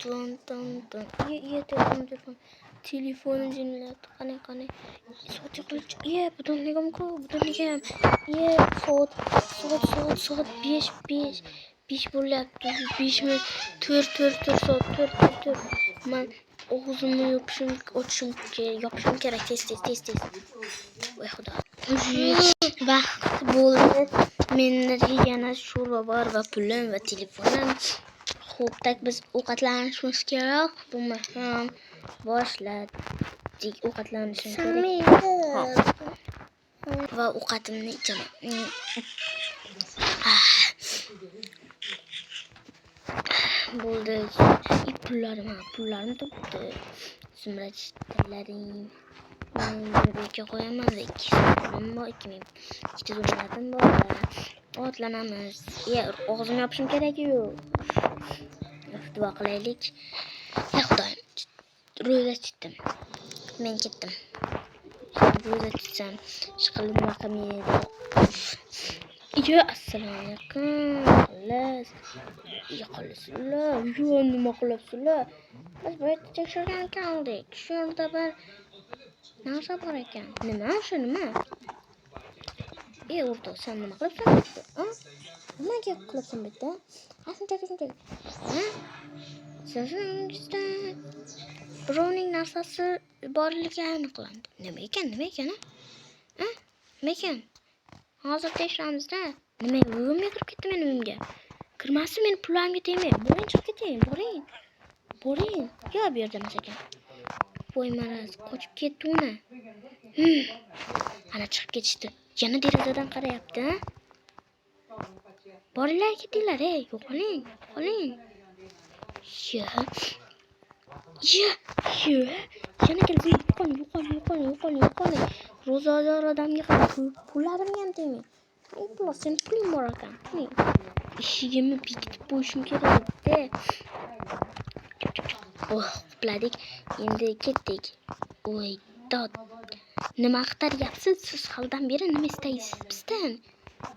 Dun dun dun. Iya telefon. Telefonim jinlayapti. Qani. Soat yo'qolib. Iya, butunligim. Iya, soat 5 bo'lyapti. 5 minut 4 soat. Men og'zimni yopishim kerak tez. Voy xudo. Vaqt bo'ldi. Menda yana sho'rva bor va pulim va telefonim. Xo'p, biz ovqatlanishimiz kerak. Buni ham boshladik. Ovqatlanishimiz kerak. Va ovqatimni ichaman. Bo'ldi. Pullarim topdi. Zumradlaring. Men yerga qo'yaman. 2 zumradim bor. Otlanamiz. Og'zimni yopishim kerak-ku. Duo qilaylik. Xudoyim. Ro'za tutdim. Men ketdim. Ro'za tutsam, shiqilib maqamiydi. Assalomu alaykum. Yo'qolasizlar. Nima qilibsizlar? Biz bu yerda tekshirgan ekandik. Shu yerda bir narsa bor ekan. Nima? O'rtoq, sen nima qilibsan bitta? Nimaga qilibsan bitta? Shunchaki. Sizingizda birovning narsasi borligi aniqlandi. Nima ekan? Nima ekan? Hozir tekshiramizda. Nima uyimga kirib ketdi mening uyimga. Kirmasin, meni pullarimga tegmay. Boring, chiqib keting. Boring. Yo, bu yerda emas ekan. Voy maraz, qochib ketdi uni. Ana chiqib ketishdi. Yana derazadan qarayapti. Boringlar, ketinglar, yo'qoling. Yana keldi. Yo'qoling. Ro'zador odamga qarab pullarimga ham tegmay. Sen puling bor ekan. Eshigimni bekitib qo'yishim kerak edi. Quladik. Endi ketdik. Voy dod. Nima qidiryapsiz? Siz haldan beri nima istaysiz bizdan?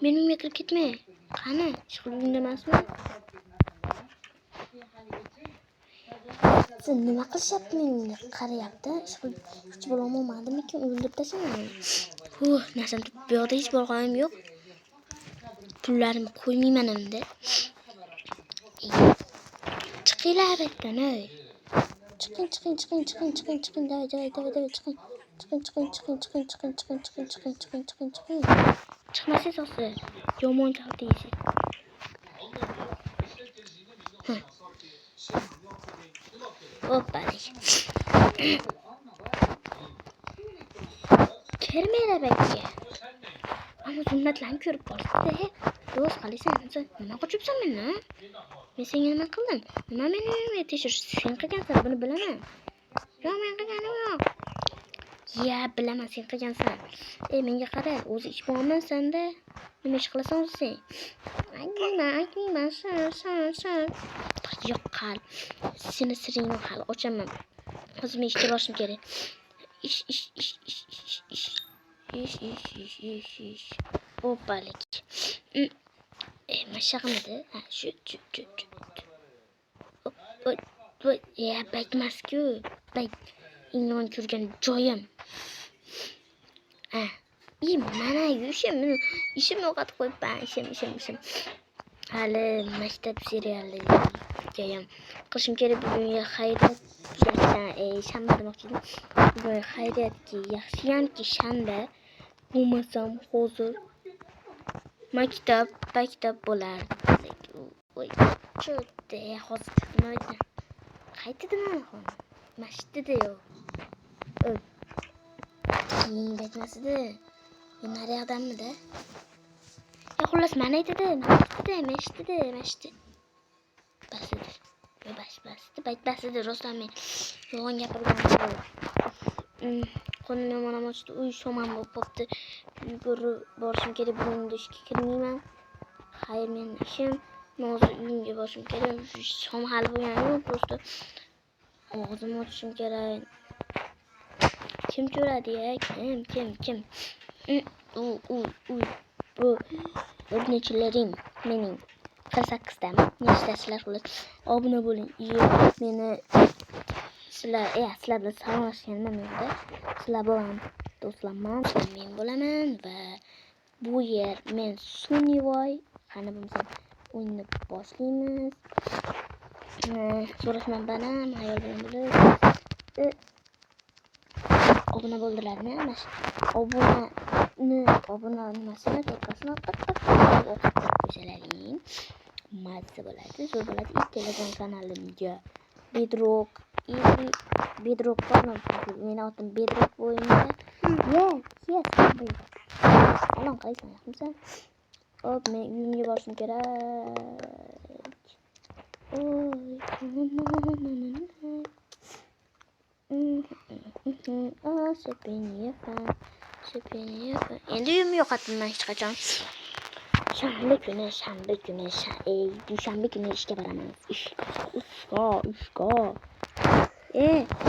Meni uyimga kirib ketmang. Qani, shug'ulingda emasmi? Siz nima qilishyapti meni? Qarayapti. Hech bo'lolmadimikin? O'ldirib tashlamayman. Narsam bu yoqda hech bo'lganim yo'q. Pullarimni qo'ymayman endi. Chiqinglar betdan, ey. Chiqing. Davay, chiqing. Chiqmasangiz o'zi yomon chaldingiz. Hoppalik. Kirmaylar belki. Ama zumratlarni ko'rib qoldi. Do'st qalisan, nima qochibsan mendan? Men senga nima qildim? Nima meni tekshirish? Sen qilgansan, buni bilaman. Yo'q, men qilganim yo'q. Bilaman, sen qilgansan. Menga qara, o'zi ish bo'lmayman senda. Nima ish qilasan o'zi sen? Aytmayman, san. Yo'q, qal. Seni siringni hali ochaman. Hozir men ishga borishim kerak. Ish. Hoppalik. Mashag'imda. Shu. Baytmas-ku. Ingon ko'rgan joyim. Mana ishim yo'qotib qo'yibman. Ishim. Hali maktab serialiga ham qilishim kerak. Bugun xayriyat shanba demoqchi edim. Bugun xayriyatki yaxshiyamki shanba. Bo'lmasam hozir maktab bo'lardi. Voy, cho'tda hozir nima edi? Qaytdimi? Masjidda-yu. Baytmasdi. Naryoqdanmidi? Xullas mana aytdi. Masjid. Baytmasdi. Rostdan men yolg'on gapirgan. Qo'lim yomon ochdi. Uy shomam bo'lib qopti. Yugurib borishim kerak. Bugun ishga kirmayman. Xayr, men ishim. Hozir uyimga borishim kerak. Shom hali bo'lgani yo'q. Просто og'zimni ochishim kerak. Kim ko'radi-ya? Kim? Bu o'rnichilaring mening. 48dami? Nechtasizlar xullas. Obuna bo'ling. Meni sizlar bilan salomlashganman menda. Sizlar bilan do'stlarman, men bo'laman va bu yer men Sunivoy. Qani bo'lsa o'yinni boshlaymiz. So'rashman banam, ayol bilan bo'lib. Obuna bo'ldilarmi? Obuna nimasini tekkasini o'qib qo'shalaring. Mazza bo'ladi, zo'r bo'ladi. Telegram kanalimga Bedrock bormi? Meni otim Bedrock o'yinida. Yes. Salom qaysan, yaxshimisan? Hop, men uyimga borishim kerak. Endi uyimni yo'qotdim hech qachon. Shanba kuni ishga boramiz. Ishga.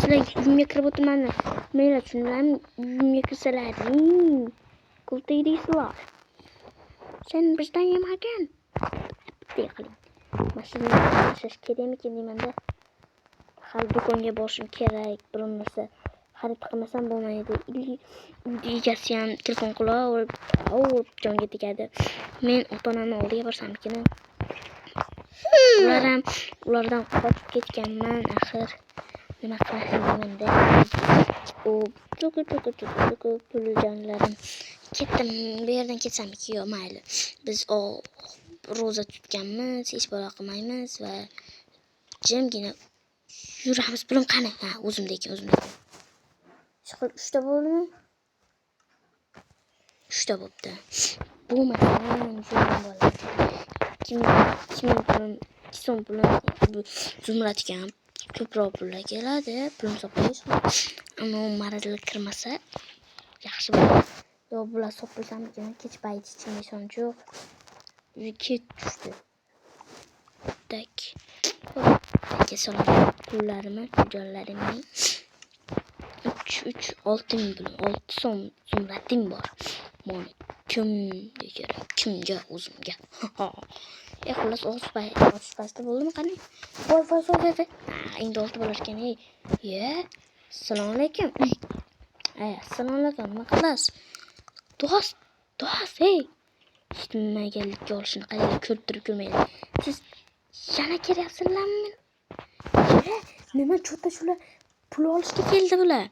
Sizlar uyimga kirib o'tirmanmi? Menlar tushunarmi? Uyimga kirsalaring. Kulta deysizlar. Sen bizdan yemagan. Bitta qiling. Mashinani tashlash kerakmikin deymanda. Hali do'konga borishim kerak. Bir narsa xarid qilmasam bo'lmaydi. Egasi ham telefon qilib, jonga tegadi. Men ota-onamni oldiga borsamikin. Ulardan qochib ketganman axir. Nima qilashim demanda. Puljonlarim. Ketdim. Bu yerdan ketsam-ki, yo'q, mayli. Biz roza tutganmiz, hech balo qilmaymiz va jimgina yuramiz. Pulim qani? Ha, o'zimda ekan. Shukr, 3 ta bo'ldimi? 3 ta bo'pti. Bo'lmasam, zo'rim bo'ladi. 2 so'm pulim Zumradga ham ko'proq pullar keladi. Pulim sotmaysiz. Ammo maradlar kirmasa yaxshi bo'ladi. Yo, bular sotbilsamikin, kech payti ichimga ishonch yo'q. Kech tushdi. Tak. Salom pullarimni 6 so'm zumratim bor. Meni kimga kerak? Kimga? O'zimga. Xullas ochpasda bo'ldimi qani? Voy. Endi 6 bo'lar ekan. Assalomu alaykum. Assalomu alaykum. Nima qilasiz? Do'st, eshitmaganlikka olishini qarang, ko'rib ko'rmaydi. Siz yana kelyapsizlarmi? Nima cho'ta shular pul olishga keldi bular.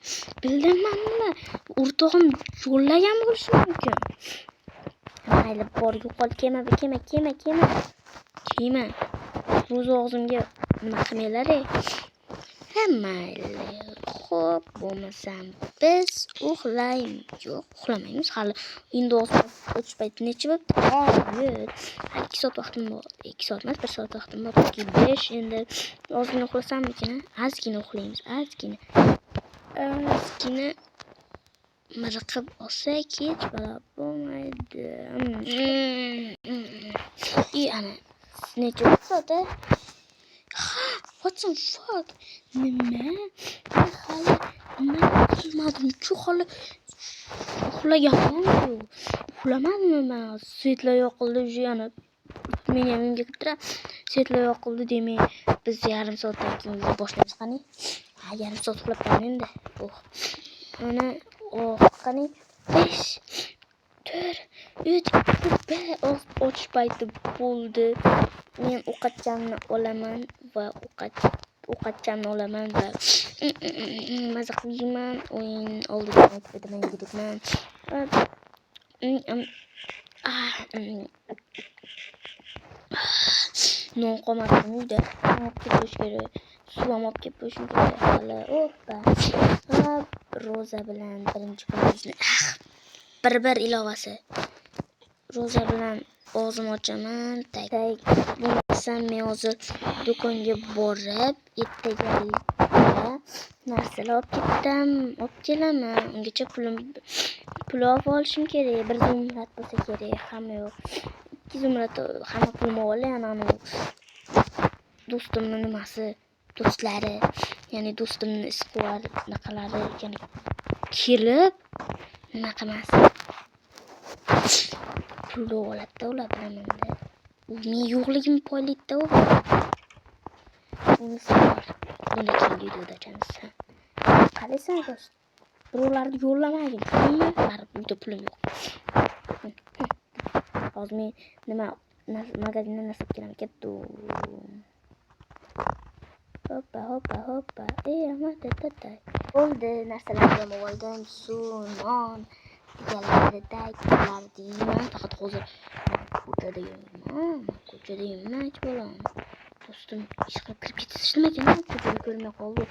Bildiman bular. O'rtog'im yo'llagan bo'lishi mumkin. Mayli, bor yo'qol, kema. Ro'za og'zimga nima qilmaylar? Mayli. Xo'p, bo'lmasam biz uxlaymiz. Yo'q, uxlamaymiz. Hali endi o'tish payti necha bo'pti? Hali 2 soat vaqtim bor. 2 soat emas, 1 soat vaqtim bor. 5 endi ozgina uxlasammikin? Ozgina uxlaymiz, ozgina. Miriqib olsak hech balo bo'lmaydi. Ana necha soat? What the fuck? Nima? Hali nima qilmadim-ku, hali uxlaganman-ku. Uxlamadimmi men? Svetlar yoqildi, yana men ham uyga kirib turay. Svetlar yoqildi demay, biz yarim soatdan keyin boshlaymiz qani. Yarim soat uxlab qolaman endi. Ana qani 5 4 3 ochish payti bo'ldi. Men ovqatchamni olaman va maza qilmayman. O'yin oldidan aytib o'taman yigitman. Non qolmadim uyda. Olib ketish kerak. Suv ham olib kelib qo'yishim kerak hali. Roza bilan birinchi kunimizni bir ilovasi. Roza bilan og'zimni ochaman. Bo'lmasam men hozir do'konga borib, ertaga narsalar olib kelaman. Ungacha pul olib olishim kerak. 1 zumrad bo'lsa kerak, hamma yo'q. 2 zumrad hamma pulim olgan, ana do'stimning do'stlari, ya'ni do'stimning isquvor naqalari, ya'ni kelib nima qilmas. Pul oladi ular bilan. Men yo'qligimni poylaydi u. Unisi bor. Buni keyingi videoda ochamiz. Qaraysan do'st. Birovlarni yo'llamagin. Tushundingmi? Baribir uyda pulim yo'q. Hozir men nima magazindan narsa olib kelaman. Ketdim. Hoppa. Ama tata. Bo'ldi, narsalarni ham oldim. Suv, non, deganlaridek ular deyman. Faqat hozir ko'chada yurman, bolam. Do'stim, ish qilib kirib ketasiz nima ekan? Ko'chada ko'rmay qoldi.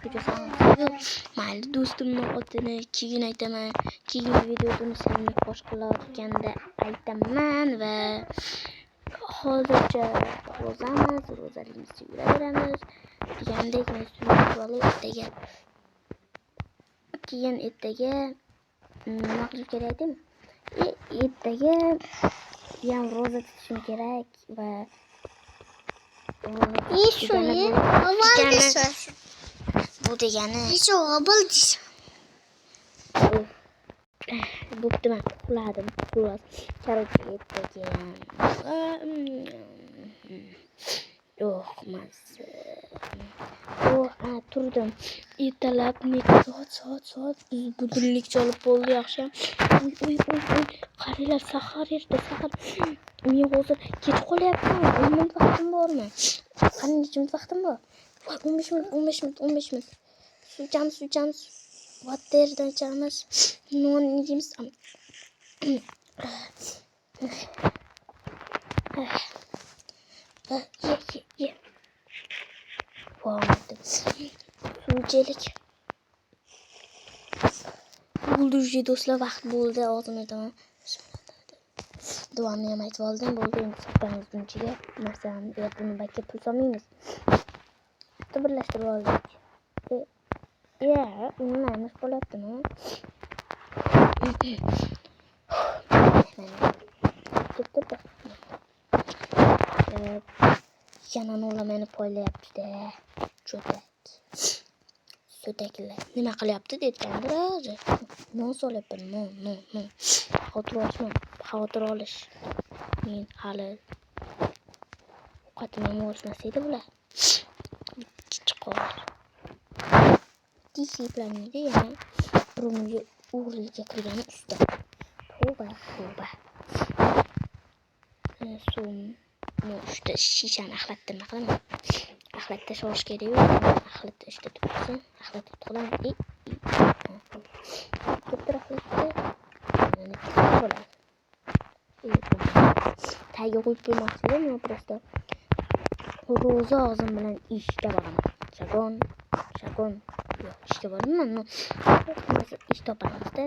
Ko'cha sanqib. Mayli, do'stimning otini keyin aytaman. Keyingi videoda uni samimiy qo'shqilayotganda aytaman va hozircha ro'zaligimizda yuraveramiz. Degandek men suyunib ertaga keyin ertaga nima qilish kerak edim? Ertaga ham ro'za tutishim kerak va bu degani bo'pti, men uxladim. Korotga ertaga turdim. Ertalab soat budilnik chalib bo'ldi, yaxshi. Uy. Qaranglar, sahar erta. Men hozir kech qolyapman. 10 minut vaqtim bormi? Qani necha minut vaqtim bor? 15 minut. Suychamiz. Vatterdan ichamiz. Non yeymiz. Ye. Suvchilik. Bo'ldi, do'stlar, vaqt bo'ldi. Og'zimni aytaman. Duomni ham aytib oldim. Bo'ldi, endi supamizni ichiga narsani buni bakka pul solmaymiz. Bitta birlashtirib oldik. Nima bo'lyaptimi? Yana nola meni poylayapti-da. So'taklar. Nima qilyapti deyotgandir hozir. Non solyapman. Non. Xavotir olish. Men hali ovqatim ham o'smas edi bular. Chiqor. Disiplinada yana burunga o'g'rilikka kirgani usta. Tavba. Uchta shishani axlatdan qilaman. Axlatda shosh kerak-ku. Axlatda ishda tursin. Axlatda qilaman. Kettir axlatda. Mana bo'ladi. Tagiga qo'yib qo'ymoqchi edim, men просто ro'za og'zim bilan ishga boraman. Shagon. Yo'q, ishga boraman. Ish topamiz-da.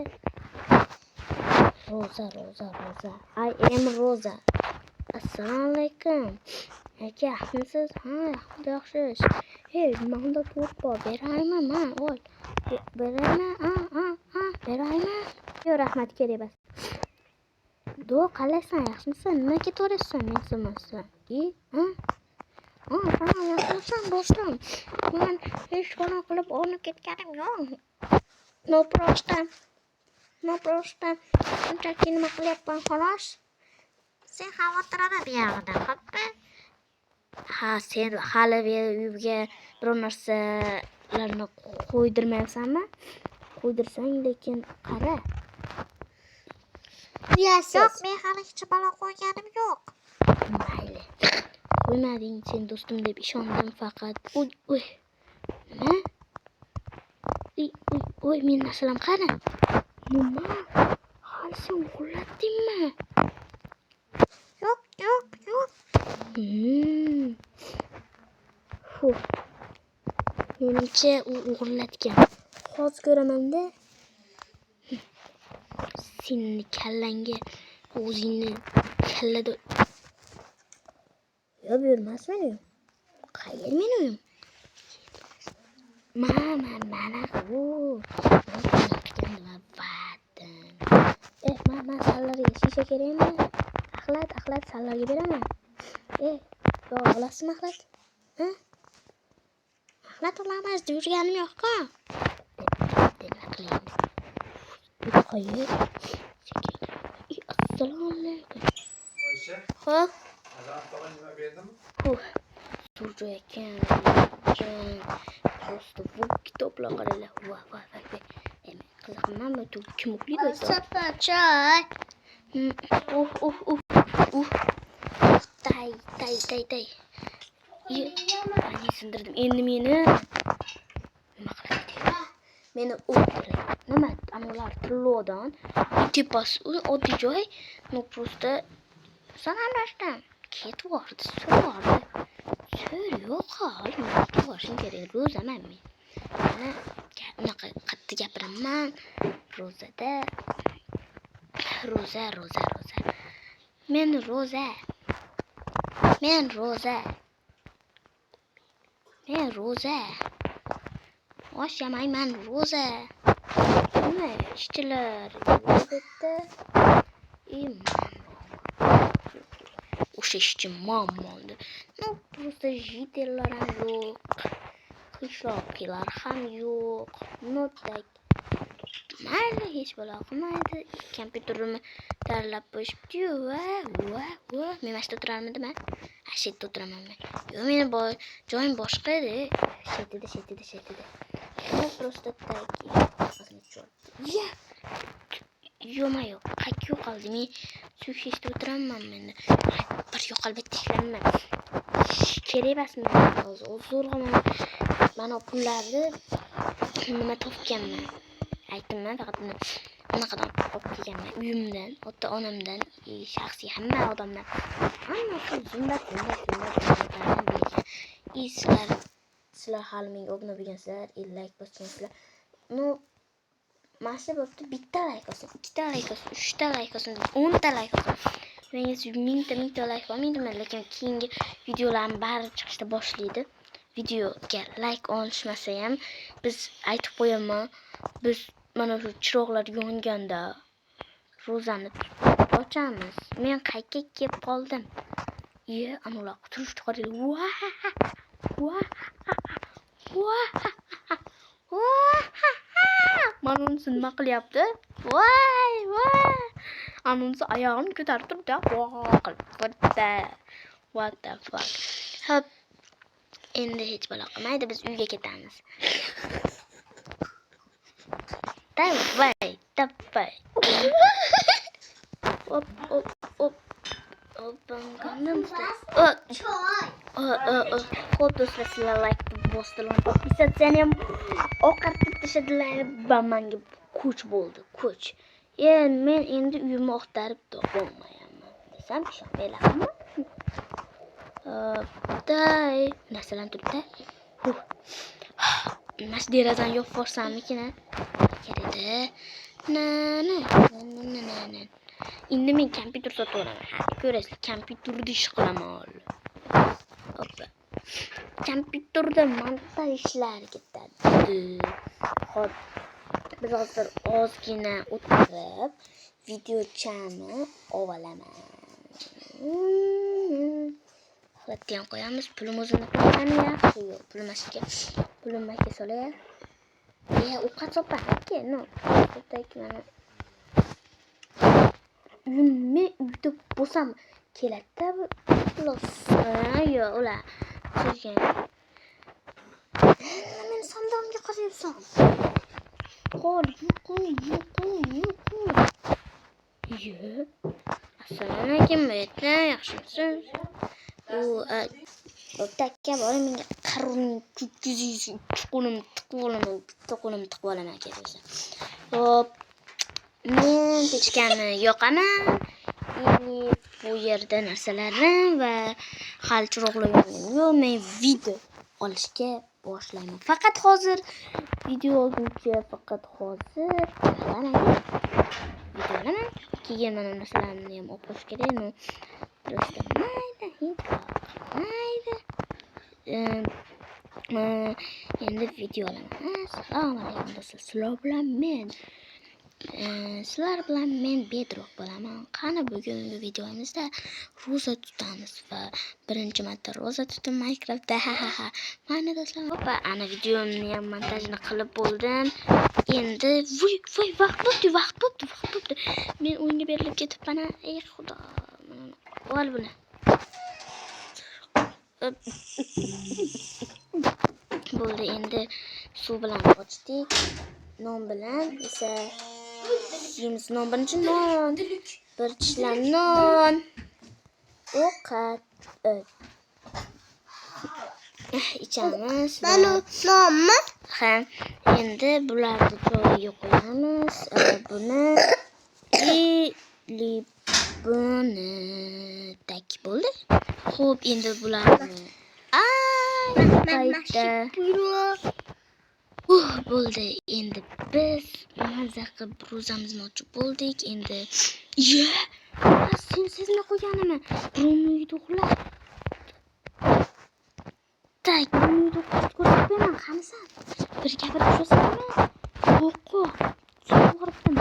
Ro'za. I am Roza. Assalomu alaykum. Aka, yaxshimisiz? Ha, yaxshi. Manda to'rt bor. Beraymi? Men ol. Beraymi? Beraymi? Yo'q, rahmat, kerak emas. Qalaysan, yaxshimisan? Nima ketaversan, men so'massan? Yaxshisan, do'stim. Men hech qanaqa qilib olib ketganim yo'q. No problem. Shunchaki nima qilyapman, xolos. Sen xavotirlama bu yoqdan, xo'pmi? Ha, sen hali uyga biror narsalarni qo'ydirmayapsanmi? Qo'ydirsang, lekin qara. Yo'q, men hali hech balo qo'yganim yo'q. Mayli. Qo'ymading, sen do'stim deb ishondim faqat. Uy. Nima? Uy, men narsalam qani? Nima? Hali sen uxlatdingmi? Yo'q. Menimcha u o'g'irlatgan. Hozir ko'raman-da. Sening kallangga o'zingni kallada yo'q, buyurmas meni. Qayerga meni uyim? Mana u. Men sallarga shisha kerakmi? Axlat sallarga beraman. Yo'q, olasizmi axlat? Axlat olamiz, yurganim yo'q-ku. Nima qilaymiz? Qo'yib. Assalomu alaykum. Xo'p. Zo'r ekan. Просто bu kitoblar qaranglar. Voy. Qiziqman bu kim o'qiydi? Sapa choy. Tay. Meni sindirdim. Endi meni nima qiladi? Meni o'ldiradi. Nima? Anolar tillodan tepasi oddiy joy. Ну просто sanamlashdan ketvordi. So'ri yo'q hol. Ketvorishim kerak. Ro'zaman men. Mana unaqa qattiq gapiraman. Ro'zada. Ro'za. Men ro'za. Osh yemayman ro'za. Nima ishchilar debdi? O'sha ishchi mammondi. Ну просто jitellar ham yo'q. Qishloqilar ham yo'q. No tak. Mayli hech bo'la qolmaydi. Kompyuterimni tanlab qo'yishibdi-yu. Va. Men mashta o'tirarmidimman? Ashitda o'tiraman men. Yo, meni joyim boshqa edi. Shetida. Men просто так. Ya. Yo'q. Qayerga yo'qoldi? Men shu shishda o'tiraman men. Bir yo'qolib tishlamayman. Kerak emasmi? Zo'rg'a mana pullarni nima topganman. Aytdim-man, faqat unaqadan olib kelganman. Uyimdan, ota-onamdan, shaxsiy hamma odamdan. Hammasi zumba. Sizlar hali menga obuna bo'lgansizlar, like bosgansizlar. No, mashina bo'pti, bitta like olsin, 2 ta like olsin, 3 ta like olsin, 10 ta like olsin. Menga 1000 ta like olmaydimi, lekin keyingi videolarni bari chiqishda boshlaydi. Videoga like olishmasa ham biz aytib qo'yaman. Biz mana shu chiroqlar yonganda ro'zani ochamiz. Men qayerga kelib qoldim? Anolar turishdi qaranglar. Mana unisi nima qilyapti? Voy. Anunsi oyog'ini ko'tarib turibdi. What the fuck? Hop. Endi hech bo'la qolmaydi, biz uyga ketamiz. Davay. Hop. Xo'p do'stlar, sizlar like bosdilar. Podpisatsiyani ham oqartib tashadilar. Menga kuch bo'ldi. Men endi uyimni oqtarib topolmayman desam ishonmaylarmi? Day, narsalar turibdi. Mas derazani yopib borsammikin? Kerakda. Endi men kompyuter sotib olaman. Ko'rasizlar, kompyuterda ish qilaman. Hoppa. Kompyuterda montaj ishlari ketadi. Hop. Biz hozir ozgina o'tirib videochani ovalaman. Holatni ham qo'yamiz. Pulimizni qo'yamiz yaxshi yo'q. Pulimga solay. Ovqat sopaman-ku, no. So'takman. Men uyda bo'lsam keladi-da, yo'q, ular sezgan. Men sondamga qarayapsan. Yo'q. Assalomu alaykum, bo'yatda, yaxshimisiz? Takka bor, menga qarorning kuchizisi, bitta qo'lim tiqib olaman kelsa. Hop. Men kechgani yo'qaman. Bu yerda narsalarni va hali chiroqlar yo'q. Men video olishga boshlayman. Faqat hozir video olguncha videolaman. Keyin mana narsalarni ham olib qo'yish kerak. Просто mayda. Endi video olaman. Assalomu alaykum do'stlar. Sizlar bilan men Bedrock bo'laman. Qani bugungi videomizda ro'za tutamiz va birinchi marta ro'za tutdim Minecraftda. Mana do'stlar, hoppa, ana videomni ham montajini qilib bo'ldim. Endi vaqt bo'pti. Men o'yinga berilib ketibman. Ey xudo. Ol buni. Bo'ldi, endi suv bilan ochdik. Non bilan esa yeymiz. Non birinchi non. Bir tishlam non. Ovqat. İchamiz. nonmi? Ha, endi bularni joyiga qo'yamiz. Buni buni tak bo'ldi. Xo'p, endi bularni qayta bo'ldi. Endi biz mazza qilib ro'zamizni ochib bo'ldik. Endi sen sezmay qo'yganimi? Birovni uyida uxlab. Tak, uyida uxlashni ko'rsatmayman, qanisan? Bir gapirib tushasanmi? Yo'q. Sog'ribdim.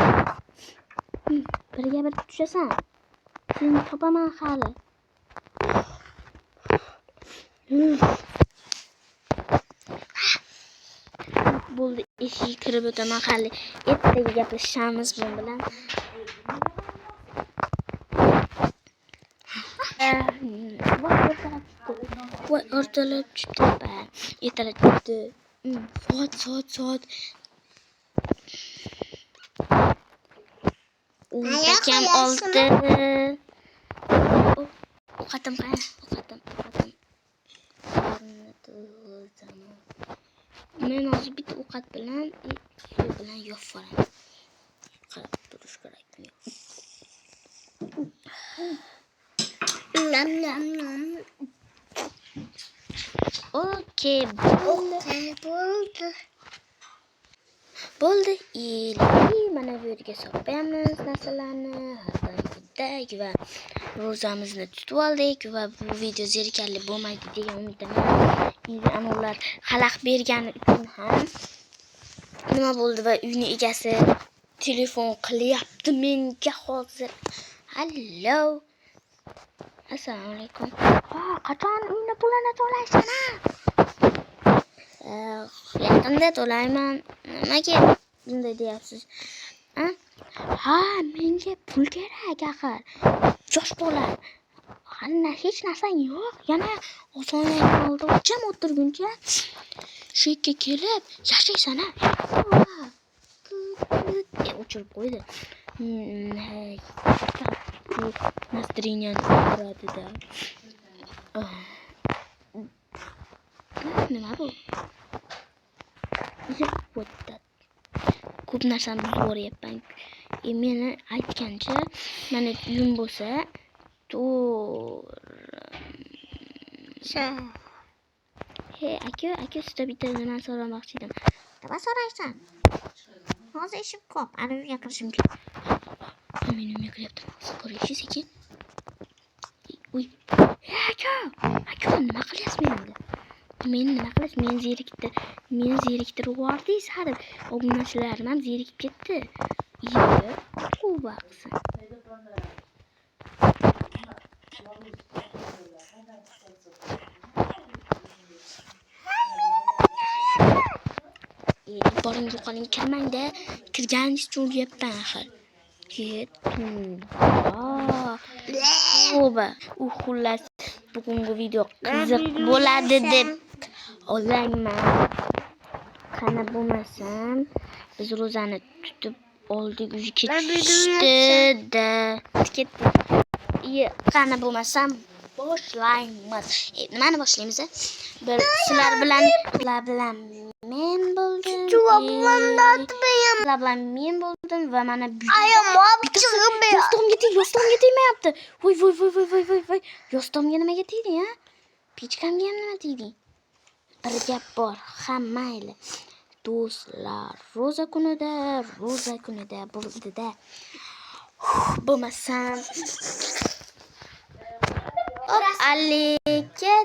Bir gapirib tushasan. Seni topaman hali. Bo'ldi, eshikka kirib o'taman hali. Ertaga gaplashamiz bu bilan. Voy, ortalab tushdi. Ertalab tushdi. Soat. Akam oldi. O'qatim. Men hozir bitta ovqat bilan suv bilan yopib olaman. Qarab turish kerak. Nom. Okey, bo'ldi. Mana bu yerga solamiz narsalarni. Har va ro'zamizni tutib oldik va bu video zerikarli bo'lmaydi degan umiddaman. Endi ular xalaq bergani uchun ham nima bo'ldi va uyning egasi telefon qilyapti menga hozir. Hallo. Assalomu alaykum. Qachon uyni pulini to'laysan? Yaqinda to'layman. Nimaga bunday deyapsiz? Menga pul kerak axir. Yosh bola. Hech narsang yo'q. Yana osonlikni oldida jam o'tirguncha shu yerga kelib yashaysan a. O'chirib qo'ydi. Настроение uradi-da. Nima bu? Ko'p narsani buzib yuboryapman. Meni aytgancha, mana uyim bo'lsa, Hey, aka, sizda bitta nima so'ramoqchi edim. Nima so'raysan? Hozir ishim ko'p. Ana uyga kirishim kerak. Men uyga kiryaptim. Ko'raysiz sekin. Uy. Aka, nima qilyapsiz menda? Meni nima qilasiz? Meni zeriktirib yubordingiz hadeb. Obunachilarim ham zerikib ketdi. Tavba qilsin. Boring yo'qoling, kirmang-da. Kirganingiz uchun uryapman axir. Tavba. Xullas, bugungi video qiziq bo'ladi deb o'ylayman. Qana bo'lmasam, biz ro'zani tutib oldik, uyi ketishdi-da. Ketdik. Qana bo'lmasam boshlaymiz. Nimani boshlaymiz? Sizlar bilan men bo'ldim. Men bo'ldim va mana yostimga tegmayapti. Voy. Yostimga nimaga tegding, ha? Pechkamga ham nima tegding? Bir gap bor, mayli. Do'stlar, ro'za kunida bo'ldi-da. Bo'lmasam Alika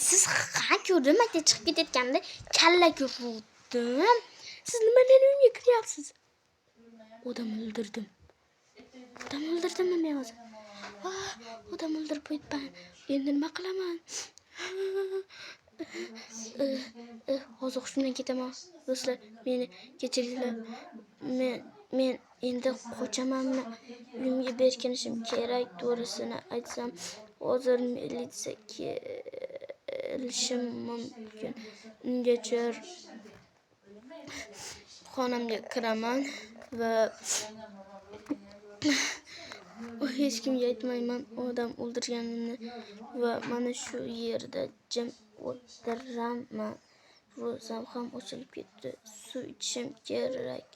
siz ko'rdim, maktabga chiqib ketayotganda kallaga urdim. Siz nima meni uyimga kiryapsiz? Odam o'ldirdimmi men hozir? Odam o'ldirib qo'yibman. Endi nima qilaman? Hozir hushimdan ketaman. Do'stlar, meni kechiringlar. Men endi qochamanmi? Uyimga berkinishim kerak. To'g'risini aytsam, hozir militsiya kelishi mumkin. Ungacha xonamga kiraman va hech kimga aytmayman odam o'ldirganimni va mana shu yerda jim o'tiraman. Ro'zam ham ochilib ketdi. Suv ichishim kerak.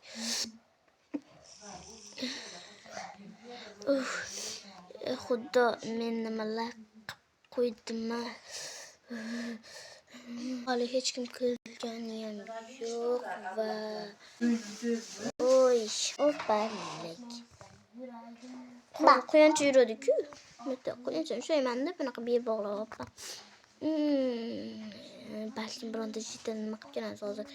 Xudo men nimalar qilib qo'ydimmi? Hali hech kim kulgani ham yo'q va opalik. Quyancha yuradi-ku. Bitta quyancha ushlaymanda bunaqa bebog'liq. Balkim bironta jita nima qilib kelamiz hozir.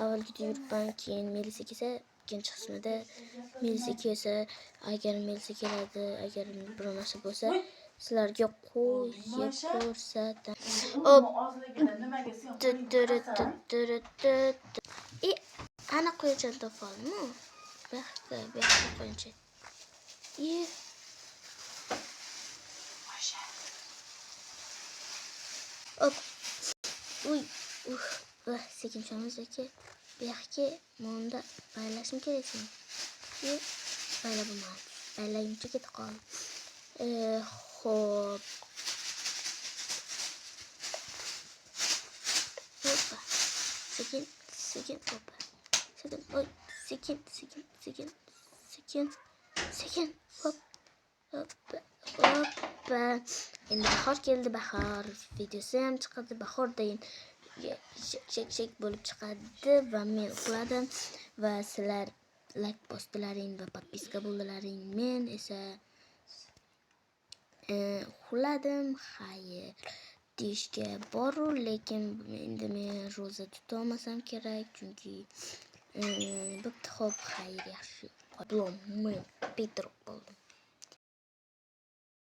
Avvalgida yuribman, keyin militsiya kelsa, ikkinchi qismida militsiya kelsa, agar militsiya keladi, agar biror narsa bo'lsa, sizlarga qo'yib ko'rsataman. Ana qo'yachan topolmi? Bu yoqda qo'yincha. Sekin tushamiz aka. Bu yoqqa munda baylashim kerak seni. Bayla bo'lmaydi. Baylayimcha ketib qol. Xo'p. Hoppa. Sekin. Hoppa. Sekin. Hoppa. Endi bahor keldi, bahor videosi ham chiqadi. Bahordayin shek bo'lib chiqadi va men uxladim va sizlar like bosdilaring va podpiska bo'ldilaring. Men esa uxladim. Xayr deyishga borur, lekin endi men ro'za tuta olmasam kerak, chunki bo'pti. Xo'p, xayr, yaxshi. Men Petro bo'ldim.